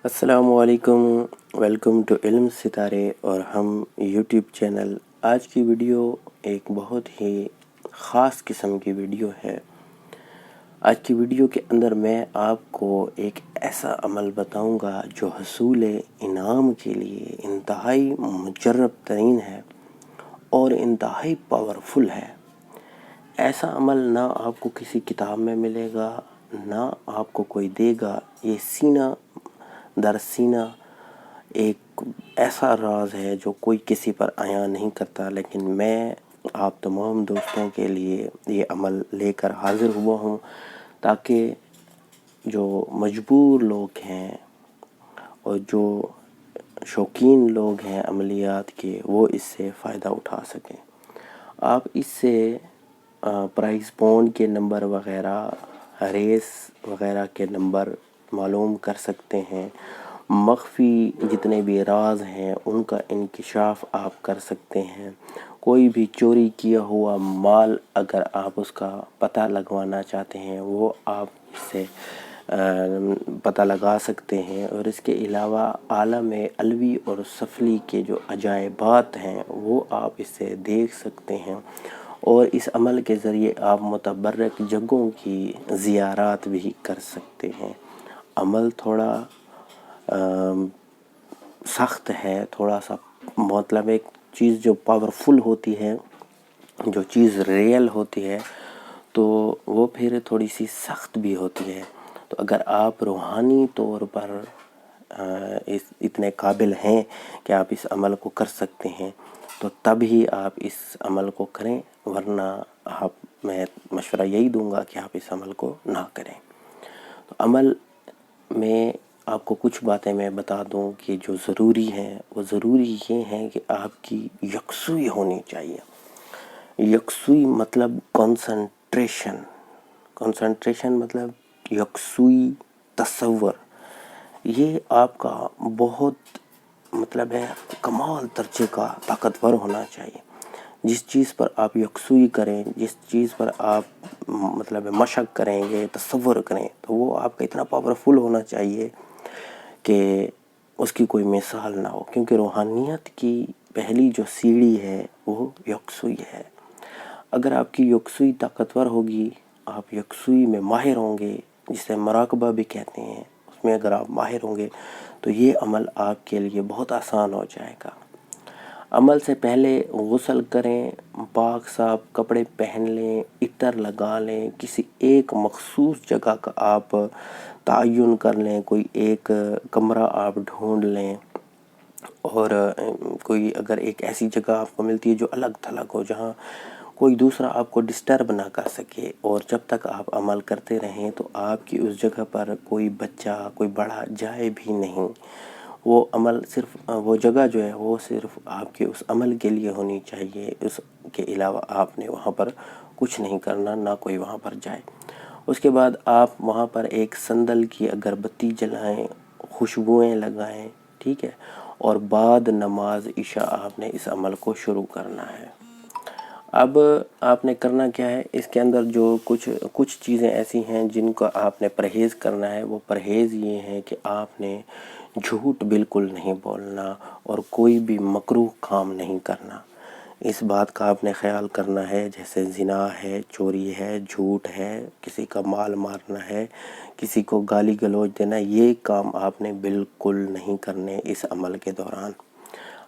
السلام علیکم، welcome to علم ستارے اور ہم یوٹیوب چینل۔ آج کی ویڈیو ایک بہت ہی خاص قسم کی ویڈیو ہے۔ آج کی ویڈیو کے اندر میں آپ کو ایک ایسا عمل بتاؤں گا جو حصول انعام کے لیے انتہائی مجرب ترین ہے اور انتہائی پاورفل ہے۔ ایسا عمل نہ آپ کو کسی کتاب میں ملے گا، نہ آپ کو کوئی دے گا۔ یہ سینہ در سینہ ایک ایسا راز ہے جو کوئی کسی پر عیاں نہیں کرتا، لیکن میں آپ تمام دوستوں کے لیے یہ عمل لے کر حاضر ہوا ہوں تاکہ جو مجبور لوگ ہیں اور جو شوقین لوگ ہیں عملیات کے، وہ اس سے فائدہ اٹھا سکیں۔ آپ اس سے پرائز پونڈ کے نمبر وغیرہ، ریس وغیرہ کے نمبر معلوم کر سکتے ہیں۔ مخفی جتنے بھی راز ہیں ان کا انکشاف آپ کر سکتے ہیں۔ کوئی بھی چوری کیا ہوا مال اگر آپ اس کا پتہ لگوانا چاہتے ہیں وہ آپ اس سے پتہ لگا سکتے ہیں۔ اور اس کے علاوہ عالم علوی اور سفلی کے جو عجائبات ہیں وہ آپ اس سے دیکھ سکتے ہیں، اور اس عمل کے ذریعے آپ متبرک جگہوں کی زیارات بھی کر سکتے ہیں۔ عمل تھوڑا سخت ہے، تھوڑا سا مطلب ایک چیز جو پاورفل ہوتی ہے، جو چیز ریئل ہوتی ہے تو وہ پھر تھوڑی سی سخت بھی ہوتی ہے۔ تو اگر آپ روحانی طور پر اتنے قابل ہیں کہ آپ اس عمل کو کر سکتے ہیں تو تب ہی آپ اس عمل کو کریں، ورنہ میں مشورہ یہی دوں گا کہ آپ اس عمل کو نہ کریں۔ تو عمل میں آپ کو کچھ باتیں میں بتا دوں کہ جو ضروری ہیں، وہ ضروری یہ ہیں کہ آپ کی یکسوئی ہونی چاہیے۔ یکسوئی مطلب کنسنٹریشن مطلب یکسوئی تصور۔ یہ آپ کا بہت مطلب ہے کمال درجے کا طاقتور ہونا چاہیے۔ جس چیز پر آپ یکسوئی کریں، جس چیز پر آپ مطلب مشق کریں گے، تصور کریں، تو وہ آپ کا اتنا پاورفل ہونا چاہیے کہ اس کی کوئی مثال نہ ہو، کیونکہ روحانیت کی پہلی جو سیڑھی ہے وہ یکسوئی ہے۔ اگر آپ کی یکسوئی طاقتور ہوگی، آپ یکسوئی میں ماہر ہوں گے، جسے مراقبہ بھی کہتے ہیں، اس میں اگر آپ ماہر ہوں گے تو یہ عمل آپ کے لیے بہت آسان ہو جائے گا۔ عمل سے پہلے غسل کریں، پاک صاف کپڑے پہن لیں، عطر لگا لیں، کسی ایک مخصوص جگہ کا آپ تعین کر لیں، کوئی ایک کمرہ آپ ڈھونڈ لیں، اور کوئی اگر ایک ایسی جگہ آپ کو ملتی ہے جو الگ تھلگ ہو، جہاں کوئی دوسرا آپ کو ڈسٹرب نہ کر سکے، اور جب تک آپ عمل کرتے رہیں تو آپ کی اس جگہ پر کوئی بچہ، کوئی بڑا جائے بھی نہیں۔ وہ عمل صرف وہ جگہ جو ہے وہ صرف آپ کے اس عمل کے لیے ہونی چاہیے، اس کے علاوہ آپ نے وہاں پر کچھ نہیں کرنا، نہ کوئی وہاں پر جائے۔ اس کے بعد آپ وہاں پر ایک سندل کی اگر بتی جلائیں، خوشبوئیں لگائیں، ٹھیک ہے، اور بعد نماز عشاء آپ نے اس عمل کو شروع کرنا ہے۔ اب آپ نے کرنا کیا ہے، اس کے اندر جو کچھ چیزیں ایسی ہیں جن کا آپ نے پرہیز کرنا ہے۔ وہ پرہیز یہ ہے کہ آپ نے جھوٹ بالکل نہیں بولنا اور کوئی بھی مکروہ کام نہیں کرنا۔ اس بات کا آپ نے خیال کرنا ہے، جیسے زنا ہے، چوری ہے، جھوٹ ہے، کسی کا مال مارنا ہے، کسی کو گالی گلوچ دینا، یہ کام آپ نے بالکل نہیں کرنے اس عمل کے دوران۔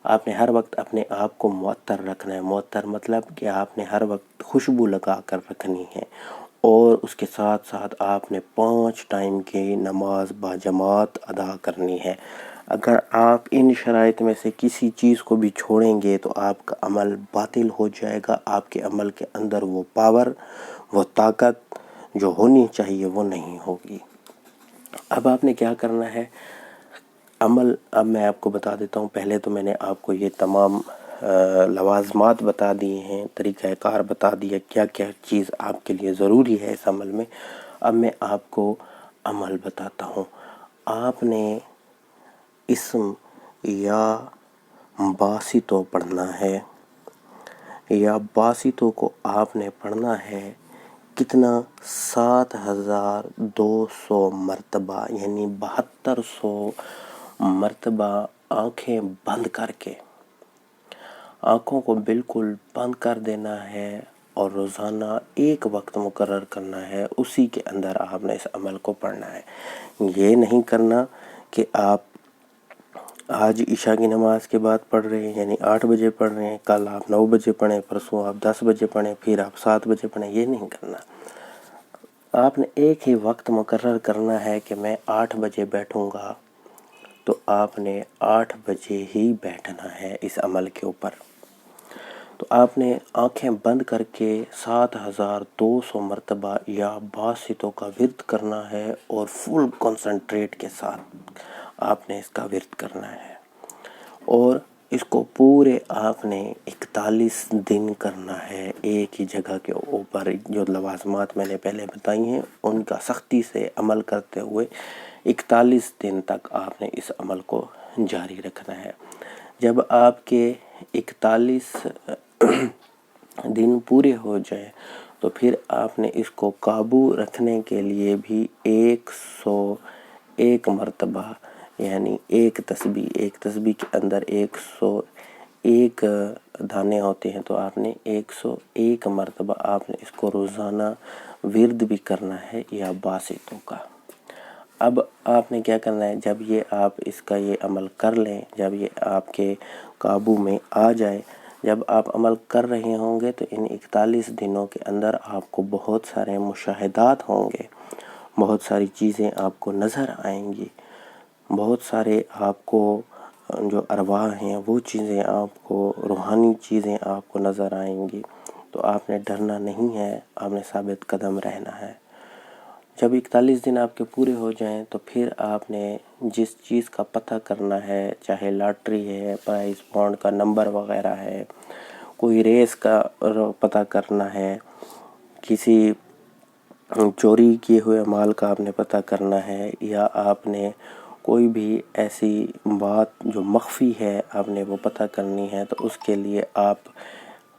آپ نے ہر وقت اپنے آپ کو معطر رکھنا ہے۔ معطر مطلب کہ آپ نے ہر وقت خوشبو لگا کر رکھنی ہے، اور اس کے ساتھ ساتھ آپ نے 5 ٹائم کی نماز باجماعت ادا کرنی ہے۔ اگر آپ ان شرائط میں سے کسی چیز کو بھی چھوڑیں گے تو آپ کا عمل باطل ہو جائے گا۔ آپ کے عمل کے اندر وہ پاور، وہ طاقت جو ہونی چاہیے وہ نہیں ہوگی۔ اب آپ نے کیا کرنا ہے عمل، اب میں آپ کو بتا دیتا ہوں۔ پہلے تو میں نے آپ کو یہ تمام لوازمات بتا دیے ہیں، طریقہ کار بتا دیا، کیا کیا چیز آپ کے لیے ضروری ہے اس عمل میں۔ اب میں آپ کو عمل بتاتا ہوں۔ آپ نے اسم یا باسطو پڑھنا ہے، یا باسطو کو آپ نے پڑھنا ہے کتنا 7200 مرتبہ، یعنی 7200 مرتبہ آنکھیں بند کر کے، آنکھوں کو بالکل بند کر دینا ہے اور روزانہ ایک وقت مقرر کرنا ہے، اسی کے اندر آپ نے اس عمل کو پڑھنا ہے۔ یہ نہیں کرنا کہ آپ آج عشاء کی نماز کے بعد پڑھ رہے ہیں، یعنی 8 بجے پڑھ رہے ہیں، کل آپ 9 بجے پڑھیں، پرسوں آپ 10 بجے پڑھیں، پھر آپ 7 بجے پڑھیں، یہ نہیں کرنا۔ آپ نے ایک ہی وقت مقرر کرنا ہے کہ میں 8 بجے بیٹھوں گا، تو آپ نے 8 بجے ہی بیٹھنا ہے اس عمل کے اوپر۔ تو آپ نے آنکھیں بند کر کے 7200 مرتبہ یا باسطوں کا ورد کرنا ہے، اور فل کنسنٹریٹ کے ساتھ آپ نے اس کا ورد کرنا ہے، اور اس کو پورے آپ نے 41 دن کرنا ہے ایک ہی جگہ کے اوپر۔ جو لوازمات میں نے پہلے بتائی ہیں ان کا سختی سے عمل کرتے ہوئے 41 دن تک آپ نے اس عمل کو جاری رکھنا ہے۔ جب آپ کے 41 دن پورے ہو جائیں تو پھر آپ نے اس کو قابو رکھنے کے لیے بھی 101 مرتبہ، یعنی ایک تسبیح کے اندر 101 دانے ہوتے ہیں، تو آپ نے 101 مرتبہ آپ نے اس کو روزانہ ورد بھی کرنا ہے یا باسطوں کا۔ اب آپ نے کیا کرنا ہے، جب یہ آپ اس کا یہ عمل کر لیں، جب یہ آپ کے قابو میں آ جائے، جب آپ عمل کر رہے ہوں گے تو ان 41 دنوں کے اندر آپ کو بہت سارے مشاہدات ہوں گے، بہت ساری چیزیں آپ کو نظر آئیں گی، بہت سارے آپ کو جو ارواح ہیں وہ چیزیں آپ کو، روحانی چیزیں آپ کو نظر آئیں گی۔ تو آپ نے ڈرنا نہیں ہے، آپ نے ثابت قدم رہنا ہے۔ جب 41 دن آپ کے پورے ہو جائیں تو پھر آپ نے جس چیز کا پتہ کرنا ہے، چاہے لاٹری ہے، پرائز بانڈ کا نمبر وغیرہ ہے، کوئی ریس کا پتہ کرنا ہے، کسی چوری کیے ہوئے مال کا آپ نے پتہ کرنا ہے، یا آپ نے کوئی بھی ایسی بات جو مخفی ہے آپ نے وہ پتہ کرنی ہے، تو اس کے لیے آپ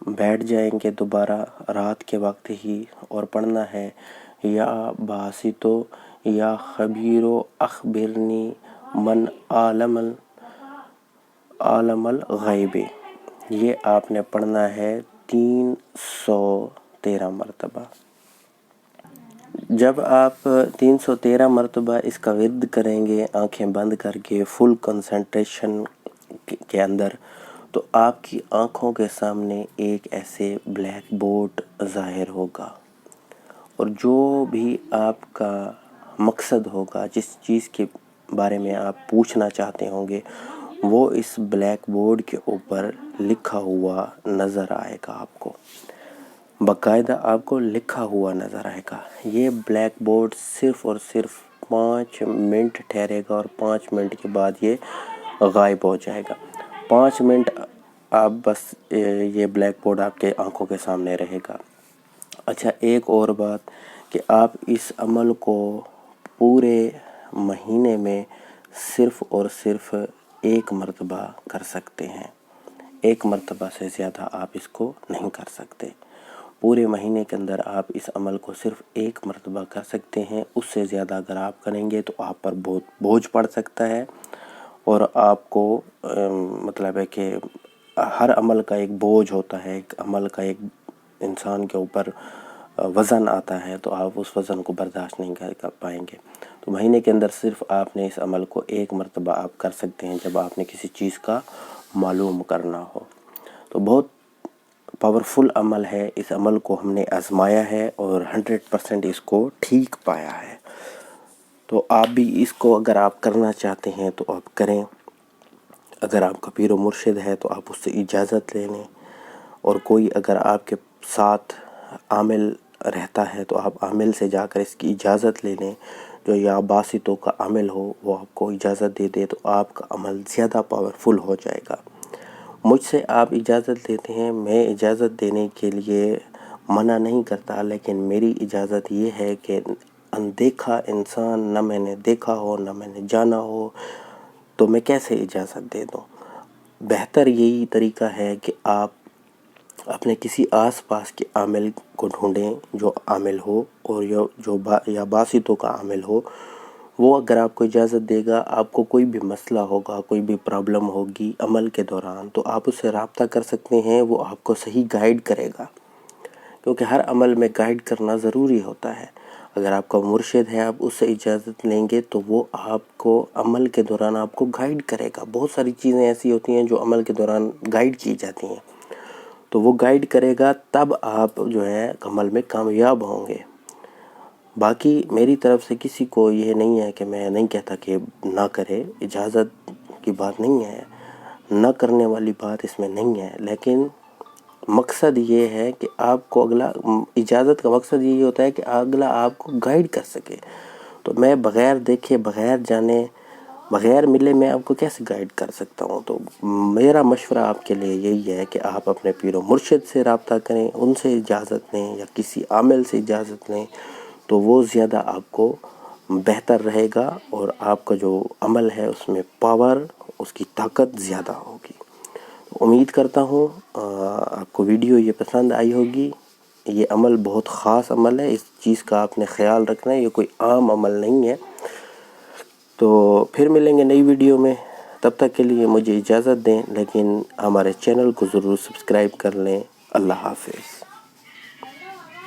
بیٹھ جائیں گے دوبارہ رات کے وقت ہی، اور پڑھنا ہے یا باسطو یا خبیرو اخبرنی من عالم الغیب۔ یہ آپ نے پڑھنا ہے 313 مرتبہ۔ جب آپ 313 مرتبہ اس کا ورد کریں گے آنکھیں بند کر کے فل کنسنٹریشن کے اندر، تو آپ کی آنکھوں کے سامنے ایک ایسے بلیک بورڈ ظاہر ہوگا، اور جو بھی آپ کا مقصد ہوگا، جس چیز کے بارے میں آپ پوچھنا چاہتے ہوں گے، وہ اس بلیک بورڈ کے اوپر لکھا ہوا نظر آئے گا، آپ کو باقاعدہ آپ کو لکھا ہوا نظر آئے گا۔ یہ بلیک بورڈ صرف اور صرف 5 منٹ ٹھہرے گا، اور 5 منٹ کے بعد یہ غائب ہو جائے گا۔ 5 منٹ آپ بس یہ بلیک بورڈ آپ کے آنکھوں کے سامنے رہے گا۔ اچھا، ایک اور بات کہ آپ اس عمل کو پورے مہینے میں صرف اور صرف 1 مرتبہ کر سکتے ہیں، 1 مرتبہ سے زیادہ آپ اس کو نہیں کر سکتے۔ پورے مہینے کے اندر آپ اس عمل کو صرف 1 مرتبہ کر سکتے ہیں، اس سے زیادہ اگر آپ کریں گے تو آپ پر بہت بوجھ پڑ سکتا ہے، اور آپ کو مطلب ہے کہ ہر عمل کا ایک بوجھ ہوتا ہے، ایک عمل کا ایک انسان کے اوپر وزن آتا ہے، تو آپ اس وزن کو برداشت نہیں کر پائیں گے۔ تو مہینے کے اندر صرف آپ نے اس عمل کو 1 مرتبہ آپ کر سکتے ہیں جب آپ نے کسی چیز کا معلوم کرنا ہو۔ تو بہت پاورفل عمل ہے، اس عمل کو ہم نے آزمایا ہے اور 100% اس کو ٹھیک پایا ہے۔ تو آپ بھی اس کو اگر آپ کرنا چاہتے ہیں تو آپ کریں۔ اگر آپ کا پیر و مرشد ہے تو آپ اس سے اجازت لے لیں، اور کوئی اگر آپ کے ساتھ عامل رہتا ہے تو آپ عامل سے جا کر اس کی اجازت لے لیں، جو یا باسطوں کا عامل ہو وہ آپ کو اجازت دے دے، تو آپ کا عمل زیادہ پاورفل ہو جائے گا۔ مجھ سے آپ اجازت لیتے ہیں، میں اجازت دینے کے لیے منع نہیں کرتا، لیکن میری اجازت یہ ہے کہ اندیکھا انسان، نہ میں نے دیکھا ہو نہ میں نے جانا ہو، تو میں کیسے اجازت دے دوں۔ بہتر یہی طریقہ ہے کہ آپ اپنے کسی آس پاس کے عامل کو ڈھونڈیں جو عامل ہو، اور یا باسطوں کا عامل ہو. وہ اگر آپ کو اجازت دے گا، آپ کو کوئی بھی مسئلہ ہوگا، کوئی بھی پرابلم ہوگی عمل کے دوران، تو آپ اس سے رابطہ کر سکتے ہیں. وہ آپ کو صحیح گائیڈ کرے گا، کیونکہ ہر عمل میں گائیڈ کرنا ضروری ہوتا ہے. اگر آپ کا مرشد ہے، آپ اس سے اجازت لیں گے تو وہ آپ کو عمل کے دوران آپ کو گائیڈ کرے گا. بہت ساری چیزیں ایسی ہوتی ہیں جو عمل کے دوران گائیڈ کی جاتی ہیں، تو وہ گائیڈ کرے گا، تب آپ جو ہے عمل میں کامیاب ہوں گے. باقی میری طرف سے کسی کو یہ نہیں ہے کہ میں نہیں کہتا کہ نہ کرے، اجازت کی بات نہیں ہے، نہ کرنے والی بات اس میں نہیں ہے، لیکن مقصد یہ ہے کہ آپ کو اجازت کا مقصد یہی ہوتا ہے کہ اگلا آپ کو گائیڈ کر سکے. تو میں بغیر دیکھے، بغیر جانے، بغیر ملے میں آپ کو کیسے گائیڈ کر سکتا ہوں؟ تو میرا مشورہ آپ کے لیے یہی ہے کہ آپ اپنے پیر و مرشد سے رابطہ کریں، ان سے اجازت لیں، یا کسی عامل سے اجازت لیں، تو وہ زیادہ آپ کو بہتر رہے گا، اور آپ کا جو عمل ہے اس میں پاور، اس کی طاقت زیادہ ہوگی. امید کرتا ہوں آپ کو ویڈیو یہ پسند آئی ہوگی. یہ عمل بہت خاص عمل ہے، اس چیز کا آپ نے خیال رکھنا ہے، یہ کوئی عام عمل نہیں ہے. تو پھر ملیں گے نئی ویڈیو میں، تب تک کے لیے مجھے اجازت دیں، لیکن ہمارے چینل کو ضرور سبسکرائب کر لیں. اللہ حافظ.